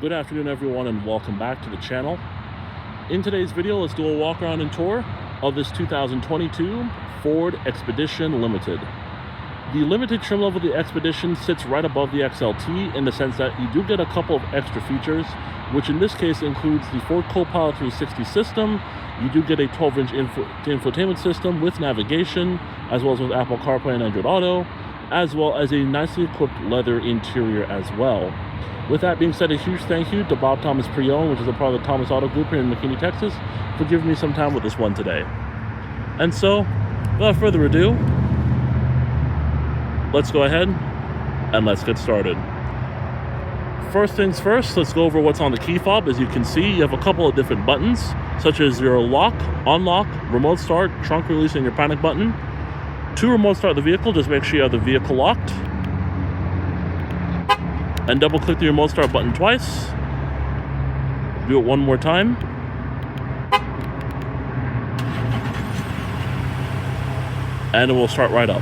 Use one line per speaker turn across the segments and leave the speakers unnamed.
Good afternoon everyone and welcome back to the channel. In today's video, let's do a walk around and tour of this 2022 Ford Expedition Limited. The limited trim level of the Expedition sits right above the XLT in the sense that you do get a couple of extra features, which in this case includes the Ford Copilot 360 system. You do get a 12-inch infotainment system with navigation, as well as with Apple CarPlay and Android Auto, as well as a nicely equipped leather interior as well. With that being said, a huge thank you to Bob Thomas Pre-Owned, which is a part of the Thomas Auto Group here in McKinney, Texas, for giving me some time with this one today. And so, without further ado, let's go ahead and let's get started. First things first, let's go over what's on the key fob. As you can see, you have a couple of different buttons, such as your lock, unlock, remote start, trunk release, and your panic button. To remote start the vehicle, just make sure you have the vehicle locked. And double click the remote start button twice. Do it one more time. And it will start right up.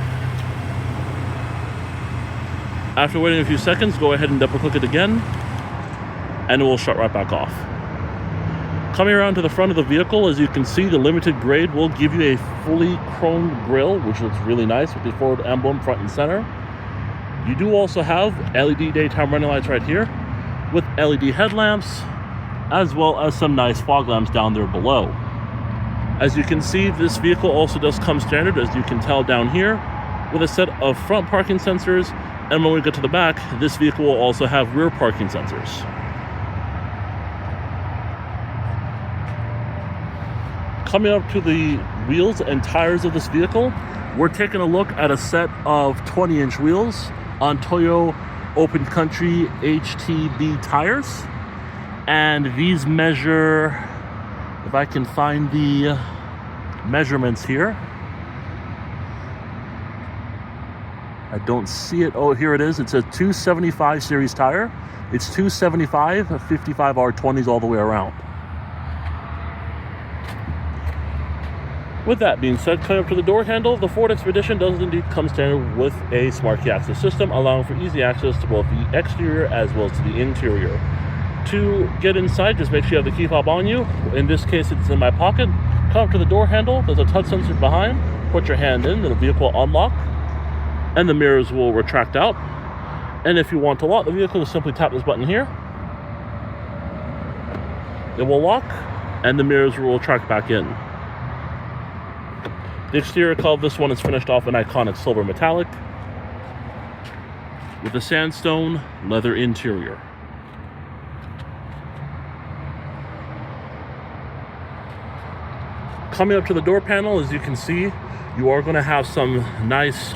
After waiting a few seconds, go ahead and double click it again, and it will shut right back off. Coming around to the front of the vehicle, as you can see, the limited grade will give you a fully chromed grille, which looks really nice with the Ford emblem front and center. You do also have LED daytime running lights right here with LED headlamps, as well as some nice fog lamps down there below. As you can see, this vehicle also does come standard, as you can tell down here, with a set of front parking sensors, and when we get to the back, this vehicle will also have rear parking sensors. Coming up to the wheels and tires of this vehicle, we're taking a look at a set of 20-inch wheels on Toyo Open Country HTB tires. And these measure, if I can find the measurements here. I don't see it. Oh, here it is. It's a 275 series tire. It's 275, 55 R20s all the way around. With that being said, coming up to the door handle, the Ford Expedition does indeed come standard with a smart key access system, allowing for easy access to both the exterior as well as to the interior. To get inside, just make sure you have the key fob on you. In this case, it's in my pocket. Come up to the door handle. There's a touch sensor behind. Put your hand in, and the vehicle will unlock, and the mirrors will retract out. And if you want to lock the vehicle, just simply tap this button here. It will lock, and the mirrors will retract back in. The exterior color of this one is finished off in iconic silver metallic with a sandstone leather interior. Coming up to the door panel, as you can see, you are going to have some nice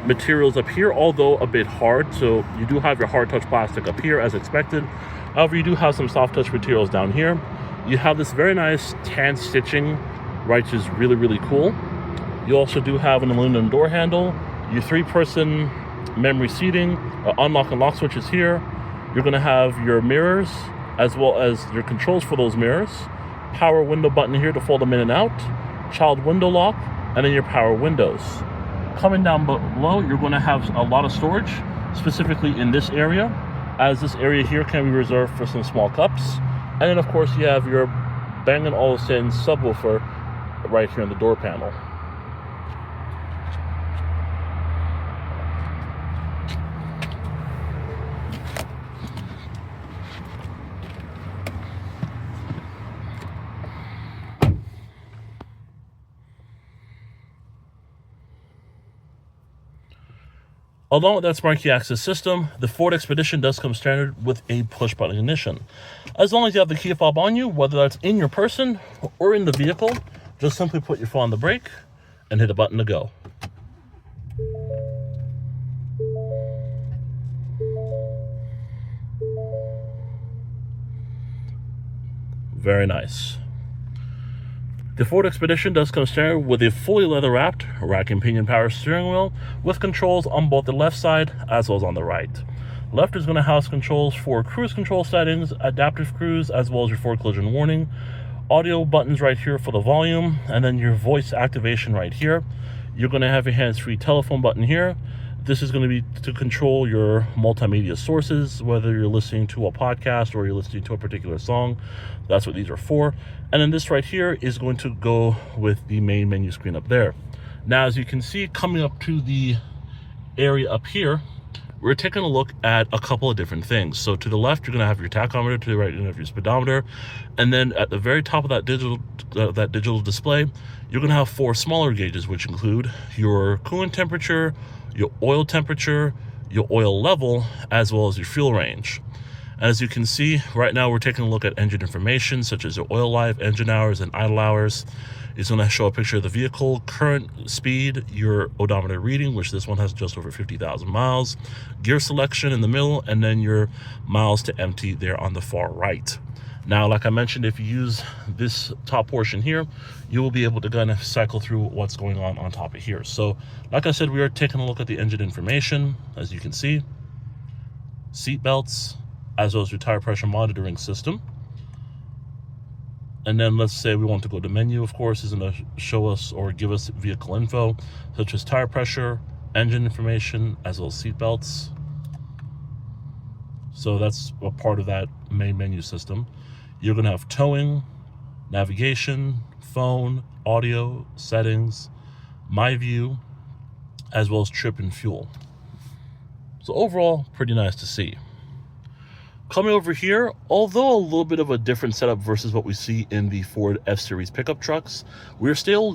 materials up here, although a bit hard. So you do have your hard touch plastic up here as expected. However, you do have some soft touch materials down here. You have this very nice tan stitching, right, which is really, really cool. You also do have an aluminum door handle, your 3-person memory seating, unlock and lock switches here. You're going to have your mirrors, as well as your controls for those mirrors. Power window button here to fold them in and out. Child window lock, and then your power windows. Coming down below, you're going to have a lot of storage, specifically in this area, as this area here can be reserved for some small cups. And then, of course, you have your Bang & Olufsen subwoofer right here in the door panel. Along with that smart key access system, the Ford Expedition does come standard with a push button ignition. As long as you have the key fob on you, whether that's in your person or in the vehicle, just simply put your foot on the brake and hit a button to go. Very nice. The Ford Expedition does come standard with a fully leather-wrapped rack and pinion power steering wheel with controls on both the left side as well as on the right. Left is going to house controls for cruise control settings, adaptive cruise, as well as your forward collision warning. Audio buttons right here for the volume, and then your voice activation right here. You're going to have your hands-free telephone button here. This is going to be to control your multimedia sources, whether you're listening to a podcast or you're listening to a particular song. That's what these are for. And then this right here is going to go with the main menu screen up there. Now, as you can see, coming up to the area up here, we're taking a look at a couple of different things. So to the left, you're going to have your tachometer. To the right, you're going to have your speedometer. And then at the very top of that digital display, you're going to have 4 smaller gauges, which include your coolant temperature, your oil temperature, your oil level, as well as your fuel range. And as you can see, right now we're taking a look at engine information, such as your oil life, engine hours, and idle hours. It's going to show a picture of the vehicle, current speed, your odometer reading, which this one has just over 50,000 miles, gear selection in the middle, and then your miles to empty there on the far right. Now, like I mentioned, if you use this top portion here, you will be able to kind of cycle through what's going on top of here. So, like I said, we are taking a look at the engine information, as you can see, seat belts, as well as your tire pressure monitoring system. And then let's say we want to go to menu, of course, is going to show us or give us vehicle info, such as tire pressure, engine information, as well as seat belts. So that's a part of that main menu system. You're going to have towing, navigation, phone, audio, settings, my view, as well as trip and fuel. So overall, pretty nice to see. Coming over here, although a little bit of a different setup versus what we see in the Ford F-Series pickup trucks, we're still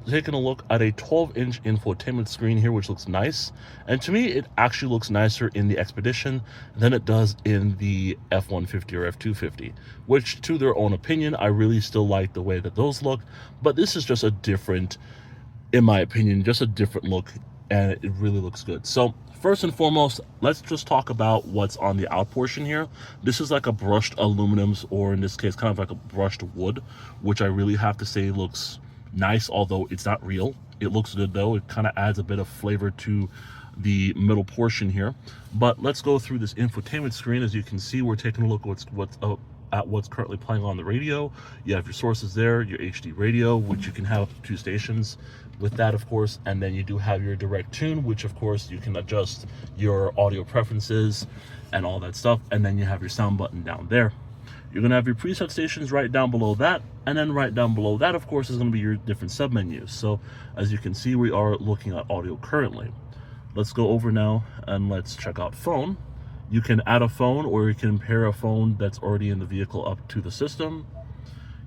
taking a look at a 12-inch infotainment screen here, which looks nice. And to me, it actually looks nicer in the Expedition than it does in the F-150 or F-250, which, to their own opinion, I really still like the way that those look. But this is just a different, in my opinion, just a different look, and it really looks good. So first and foremost, let's just talk about what's on the out portion here. This is like a brushed aluminums, or in this case, kind of like a brushed wood, which I really have to say looks nice, although it's not real. It looks good though. It kind of adds a bit of flavor to the middle portion here. But let's go through this infotainment screen. As you can see, we're taking a look at what's currently playing on the radio. You have your sources there, your HD radio, which you can have up to 2 stations with that, of course. And then you do have your direct tune, which of course you can adjust your audio preferences and all that stuff. And then you have your sound button down there. You're gonna have your preset stations right down below that. And then right down below that, of course, is gonna be your different submenus. So as you can see, we are looking at audio currently. Let's go over now and let's check out phone. You can add a phone, or you can pair a phone that's already in the vehicle up to the system.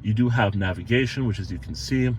You do have navigation, which, as you can see,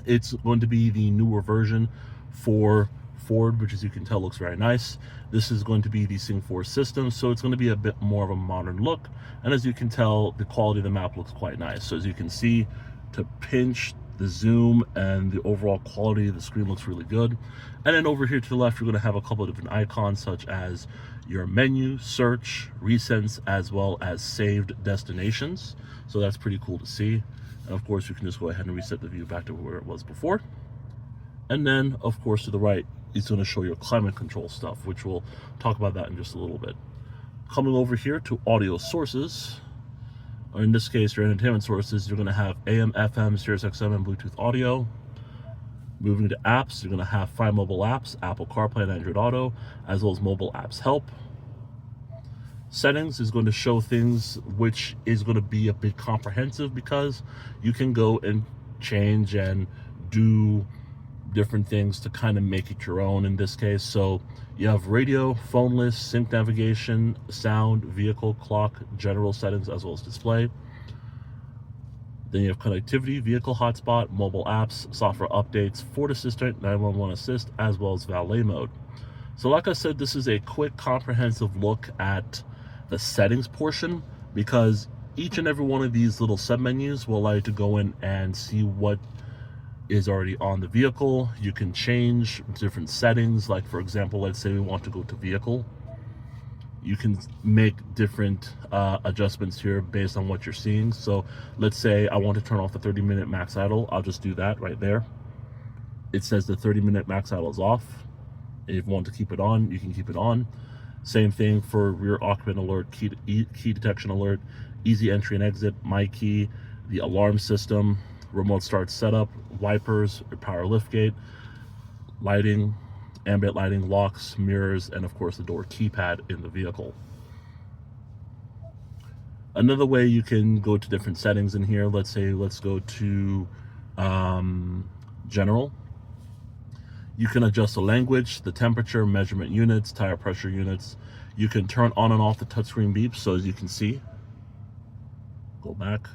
it's going to be the newer version for Ford, which, as you can tell, looks very nice. This is going to be the Sync 4 system, so it's going to be a bit more of a modern look. And as you can tell, the quality of the map looks quite nice. So as you can see, to pinch, the zoom, and the overall quality of the screen looks really good. And then over here to the left, you're going to have a couple of different icons, such as your menu, search, recents, as well as saved destinations. So that's pretty cool to see. And of course, you can just go ahead and reset the view back to where it was before. And then, of course, to the right, it's going to show your climate control stuff, which we'll talk about that in just a little bit. Coming over here to audio sources, or in this case, your entertainment sources, you're going to have AM, FM, Sirius XM, and Bluetooth audio. Moving to apps, you're going to have 5 mobile apps, Apple CarPlay and Android Auto, as well as mobile apps help. Settings is going to show things, which is going to be a bit comprehensive, because you can go and change and do different things to kind of make it your own in this case. So you have radio, phone list, sync navigation, sound, vehicle, clock, general settings, as well as display. Then you have connectivity, vehicle hotspot, mobile apps, software updates, Ford Assistant, 911 Assist, as well as valet mode. So like I said, this is a quick, comprehensive look at the settings portion, because each and every one of these little submenus will allow you to go in and see what is already on the vehicle. You can change different settings, like for example, let's say we want to go to vehicle. You can make different adjustments here based on what you're seeing. So let's say I want to turn off the 30-minute max idle. I'll just do that right there. It says the 30-minute max idle is off. And if you want to keep it on, you can keep it on. Same thing for rear occupant alert, key detection alert, easy entry and exit, my key, the alarm system, remote start setup, wipers, power liftgate, lighting, ambient lighting, locks, mirrors, and of course the door keypad in the vehicle. Another way you can go to different settings in here, let's go to general. You can adjust the language, the temperature, measurement units, tire pressure units. You can turn on and off the touchscreen beeps. So as you can see, go back.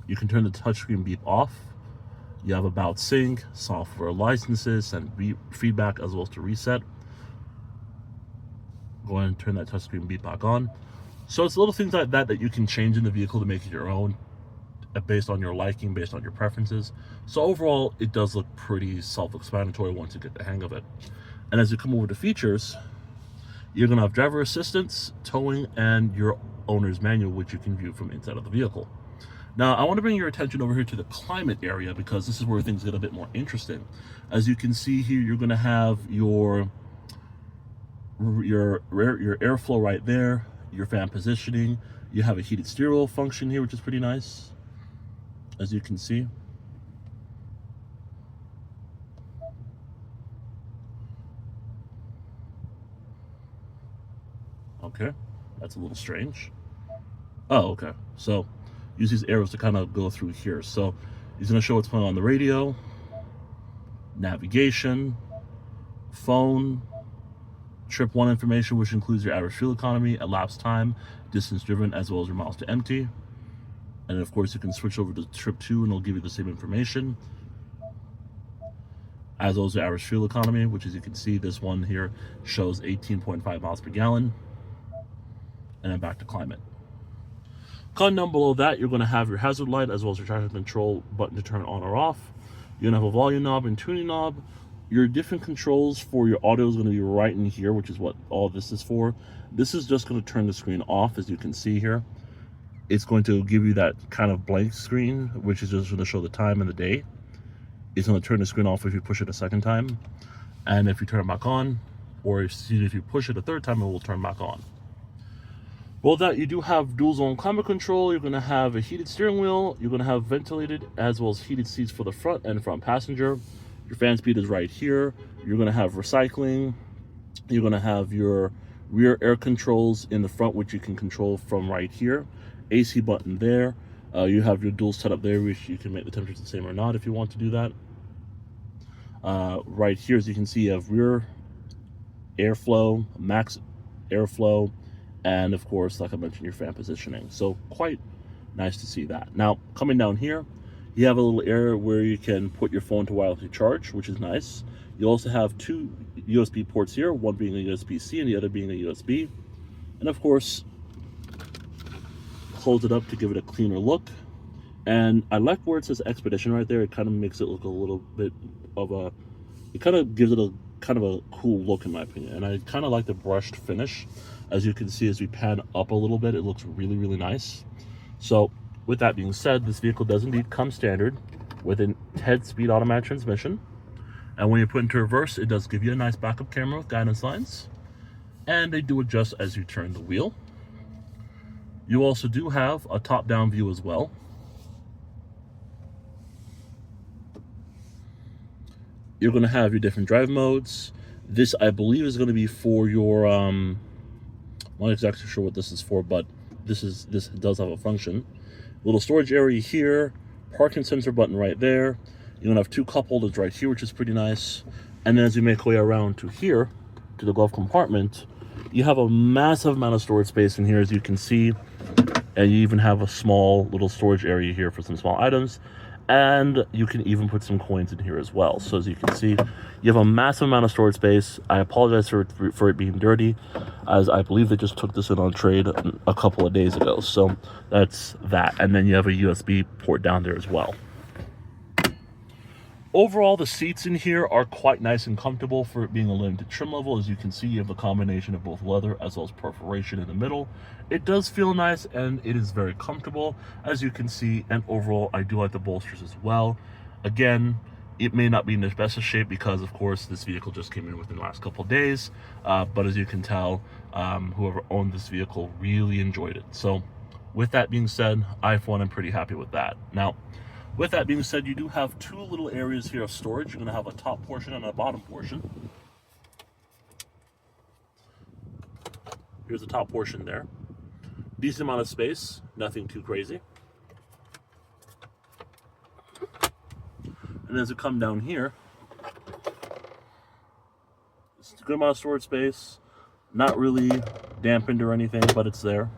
You can turn the touchscreen beep off. You have about sync, software licenses, and beep feedback, as well as to reset. Go ahead and turn that touchscreen beep back on. So it's little things like that that you can change in the vehicle to make it your own, based on your liking, based on your preferences. So overall, it does look pretty self-explanatory once you get the hang of it. And as you come over to features, you're gonna have driver assistance, towing, and your owner's manual, which you can view from inside of the vehicle. Now, I want to bring your attention over here to the climate area, because this is where things get a bit more interesting. As you can see here, you're gonna have your airflow right there, your fan positioning. You have a heated steering wheel function here, which is pretty nice, as you can see. Okay, that's a little strange. Oh, okay. So use these arrows to kind of go through here. So he's going to show what's playing on the radio, navigation, phone, trip one information, which includes your average fuel economy, elapsed time, distance driven, as well as your miles to empty. And of course, you can switch over to trip 2 and it'll give you the same information, as well as the average fuel economy, which, as you can see, this one here shows 18.5 miles per gallon. And then back to climate. Coming down below that, you're going to have your hazard light, as well as your traction control button to turn on or off. You're going to have a volume knob and tuning knob. Your different controls for your audio is going to be right in here, which is what all this is for. This is just going to turn the screen off, as you can see here. It's going to give you that kind of blank screen, which is just going to show the time and the day. It's going to turn the screen off if you push it a second time. And if you turn it back on, or if you push it a third time, it will turn back on. Well, that you do have dual zone climate control. You're going to have a heated steering wheel. You're going to have ventilated, as well as heated seats for the front and front passenger. Your fan speed is right here. You're going to have recycling. You're going to have your rear air controls in the front, which you can control from right here. AC button there. You have your dual setup there, which you can make the temperature the same or not if you want to do that. Right here, as you can see, you have rear airflow, max airflow, and of course, like I mentioned, your fan positioning. So quite nice to see that. Now, coming down here, you have a little area where you can put your phone to wirelessly charge, which is nice. You also have 2 USB ports here, one being a USB-C and the other being a USB. And of course, close it up to give it a cleaner look. And I like where it says Expedition right there. It kind of makes it look a little bit of a, it kind of gives it a kind of a cool look, in my opinion. And I kind of like the brushed finish. As you can see, as we pan up a little bit, it looks really, really nice. So with that being said, this vehicle does indeed come standard with a 10-speed automatic transmission. And when you put into reverse, it does give you a nice backup camera with guidance lines. And they do adjust as you turn the wheel. You also do have a top-down view as well. You're going to have your different drive modes. This, I believe, is going to be for your I'm not exactly sure what this is for, but this does have a function. Little storage area here, parking sensor button right there. You're gonna have 2 cup holders right here, which is pretty nice. And then as you make your way around to here, to the glove compartment, you have a massive amount of storage space in here, as you can see. And you even have a small little storage area here for some small items. And you can even put some coins in here as well. So as you can see, you have a massive amount of storage space. I apologize for it being dirty, as I believe they just took this in on trade a couple of days ago. So that's that. And then you have a USB port down there as well. Overall, the seats in here are quite nice and comfortable for it being a limited trim level. As you can see, you have a combination of both leather as well as perforation in the middle. It does feel nice and it is very comfortable, as you can see. And overall, I do like the bolsters as well. Again, it may not be in the best of shape because, of course, this vehicle just came in within the last couple of days. But as you can tell, whoever owned this vehicle really enjoyed it. So with that being said, I, for one, am pretty happy with that. Now, With that being said, you do have two little areas here of storage. You're going to have a top portion and a bottom portion. Here's the top portion there. Decent amount of space, nothing too crazy. And as we come down here, it's a good amount of storage space, not really dampened or anything, but it's there.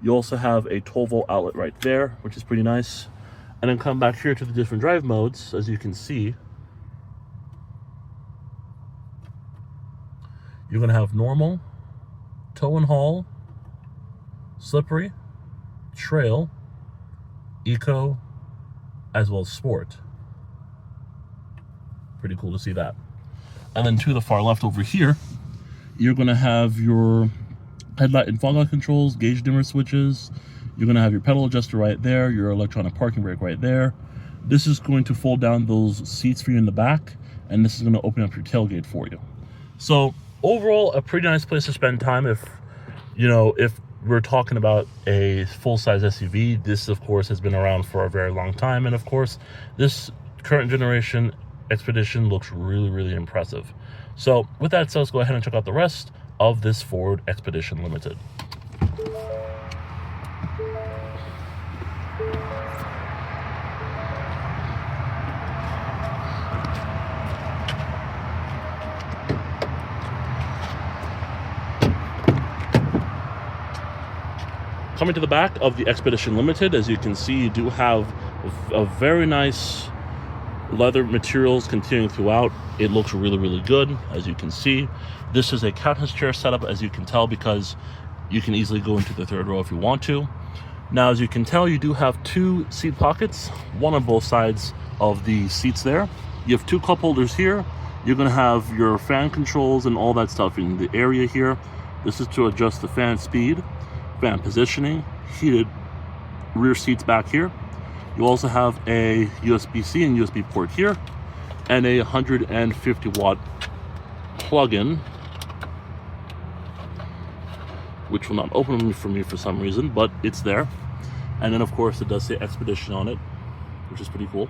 You also have a 12-volt outlet right there, which is pretty nice. And then come back here to the different drive modes, as you can see. You're going to have normal, tow and haul, slippery, trail, eco, as well as sport. Pretty cool to see that. And then to the far left over here, you're going to have your headlight and fog light controls, gauge dimmer switches. You're going to have your pedal adjuster right there, your electronic parking brake right there. This is going to fold down those seats for you in the back, and this is going to open up your tailgate for you. So overall, a pretty nice place to spend time if we're talking about a full-size SUV. This, of course, has been around for a very long time, and of course, this current generation Expedition looks really, really impressive. So with that said, let's go ahead and check out the rest of this Ford Expedition Limited. Coming to the back of the Expedition Limited, as you can see, you do have a very nice leather materials continuing throughout. It looks really, really good, as you can see. This is a captain's chair setup, as you can tell, because you can easily go into the third row if you want to. Now, as you can tell, you do have two seat pockets, one on both sides of the seats there. You have two cup holders here. You're going to have your fan controls and all that stuff in the area here. This is to adjust the fan speed, fan positioning, heated rear seats back here. You also have a USB-C and USB port here, and a 150 watt plug-in, which will not open for me for some reason, but it's there. And then of course it does say Expedition on it, which is pretty cool.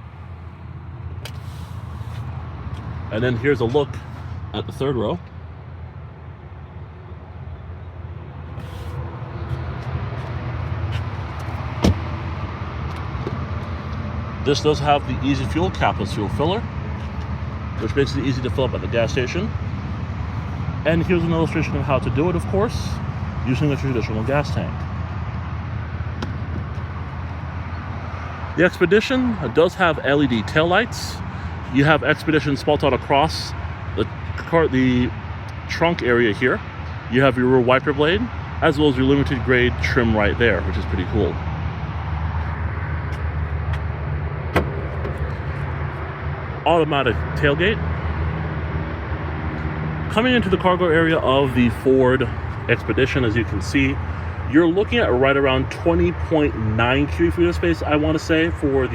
And then here's a look at the third row. This does have the Easy Fuel capless fuel filler, which makes it easy to fill up at the gas station. And here's an illustration of how to do it, of course, using a traditional gas tank. The Expedition does have LED taillights. You have Expedition spelled out across the trunk area here. You have your rear wiper blade, as well as your limited grade trim right there, which is pretty cool. Automatic tailgate. Coming into the cargo area of the Ford Expedition, as you can see, you're looking at right around 20.9 cubic feet of space, I want to say, for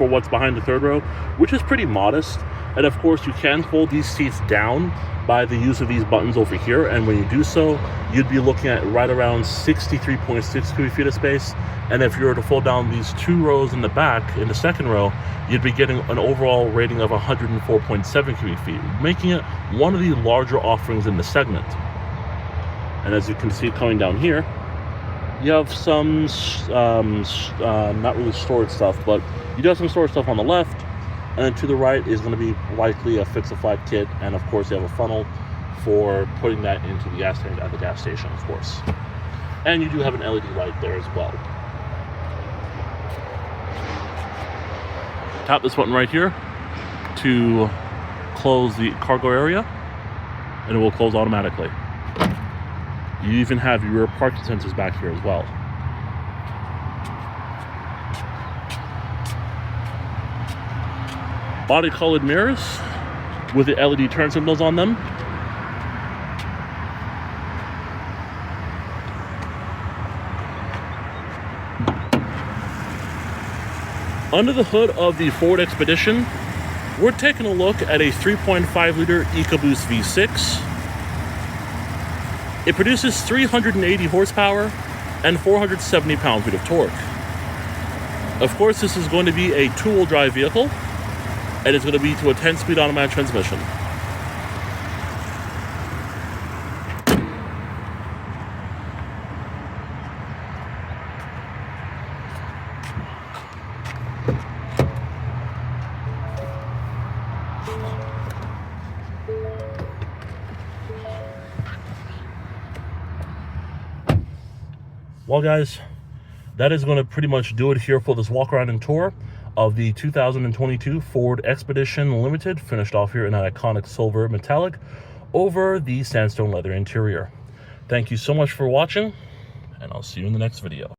what's behind the third row, which is pretty modest. And of course, you can fold these seats down by the use of these buttons over here, and when you do so, you'd be looking at right around 63.6 cubic feet of space. And if you were to fold down these two rows in the back, in the second row, you'd be getting an overall rating of 104.7 cubic feet, making it one of the larger offerings in the segment. And as you can see coming down here, you have some, not really storage stuff, but you do have some storage stuff on the left. And then to the right is going to be likely a fix-a-flat kit. And of course, you have a funnel for putting that into the gas tank at the gas station, of course. And you do have an LED light there as well. Tap this button right here to close the cargo area, and it will close automatically. You even have your rear parking sensors back here as well. Body colored mirrors with the LED turn signals on them. Under the hood of the Ford Expedition, we're taking a look at a 3.5 liter EcoBoost V6. It produces 380 horsepower and 470 pound-feet of torque. Of course, this is going to be a two-wheel drive vehicle, and it's going to be to a 10-speed automatic transmission. Well, guys, that is going to pretty much do it here for this walk around and tour of the 2022 Ford Expedition Limited, finished off here in that iconic silver metallic over the sandstone leather interior. Thank you so much for watching, and I'll see you in the next video.